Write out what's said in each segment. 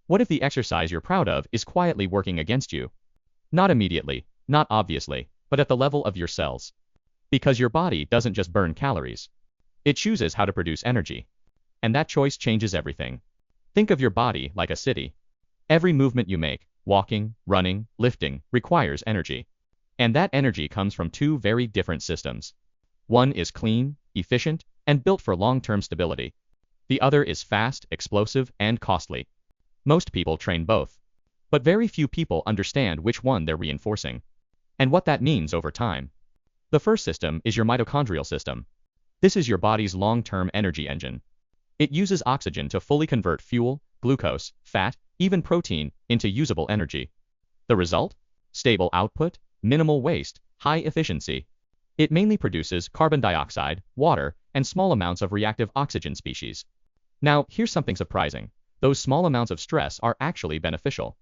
What if the exercise you're proud of is quietly working against you? Not immediately, not obviously, but at the level of your cells. Because your body doesn't just burn calories. It chooses how to produce energy. And that choice changes everything. Think of your body like a city. Every movement you make, walking, running, lifting, requires energy. And that energy comes from two very different systems. One is clean, efficient, and built for long-term stability. The other is fast, explosive, and costly. Most people train both. But very few people understand which one they're reinforcing. And what that means over time. The first system is your mitochondrial system. This is your body's long-term energy engine. It uses oxygen to fully convert fuel, glucose, fat, even protein, into usable energy. The result? Stable output, minimal waste, high efficiency. It mainly produces carbon dioxide, water, and small amounts of reactive oxygen species. Now, here's something surprising. Those small amounts of stress are actually beneficial.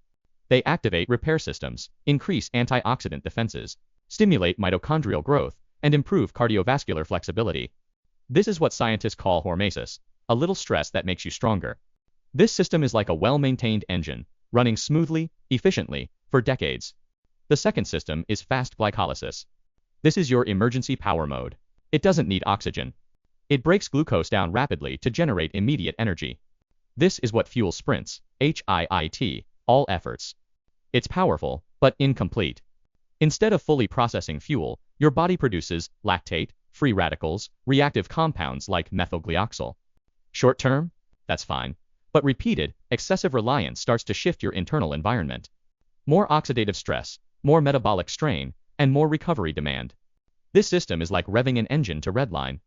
They activate repair systems, increase antioxidant defenses, stimulate mitochondrial growth, and improve cardiovascular flexibility. This is what scientists call hormesis, a little stress that makes you stronger. This system is like a well-maintained engine, running smoothly, efficiently, for decades. The second system is fast glycolysis. This is your emergency power mode. It doesn't need oxygen. It breaks glucose down rapidly to generate immediate energy. This is what fuels sprints, HIIT, all efforts. It's powerful, but incomplete. Instead of fully processing fuel, your body produces lactate, free radicals, reactive compounds like methylglyoxal. Short term? That's fine. But repeated, excessive reliance starts to shift your internal environment. More oxidative stress, more metabolic strain, and more recovery demand. This system is like revving an engine to redline.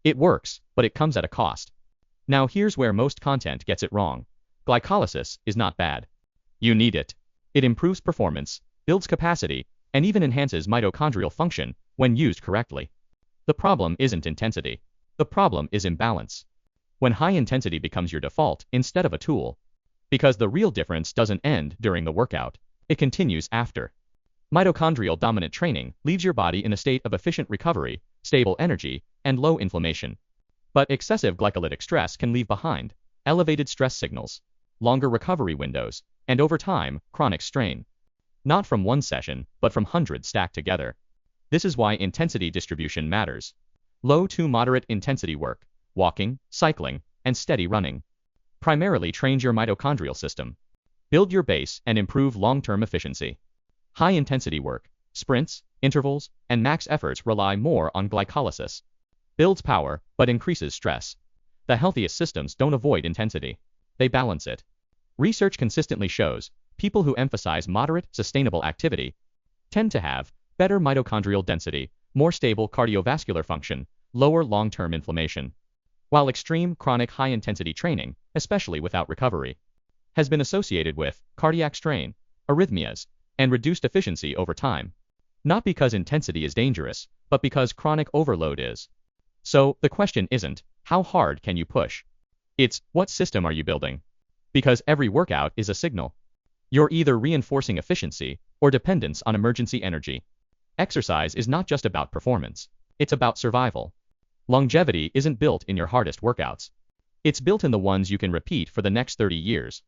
It works, but it comes at a cost. Now here's where most content gets it wrong. Glycolysis is not bad. You need it. It improves performance, builds capacity, and even enhances mitochondrial function when used correctly. The problem isn't intensity. The problem is imbalance. When high intensity becomes your default instead of a tool. Because the real difference doesn't end during the workout. It continues after. Mitochondrial dominant training leaves your body in a state of efficient recovery, stable energy, and low inflammation. But excessive glycolytic stress can leave behind elevated stress signals, longer recovery windows, and over time, chronic strain. Not from one session, but from hundreds stacked together. This is why intensity distribution matters. Low to moderate intensity work, walking, cycling, and steady running, primarily trains your mitochondrial system. Build your base and improve long-term efficiency. High-intensity work, sprints, intervals, and max efforts rely more on glycolysis. Builds power, but increases stress. The healthiest systems don't avoid intensity. They balance it. Research consistently shows people who emphasize moderate, sustainable activity tend to have better mitochondrial density, more stable cardiovascular function, lower long-term inflammation. While extreme, chronic high-intensity training, especially without recovery, has been associated with cardiac strain, arrhythmias, and reduced efficiency over time. Not because intensity is dangerous, but because chronic overload is. So, the question isn't, how hard can you push? It's, what system are you building? Because every workout is a signal. You're either reinforcing efficiency or dependence on emergency energy. Exercise is not just about performance. It's about survival. Longevity isn't built in your hardest workouts. It's built in the ones you can repeat for the next 30 years.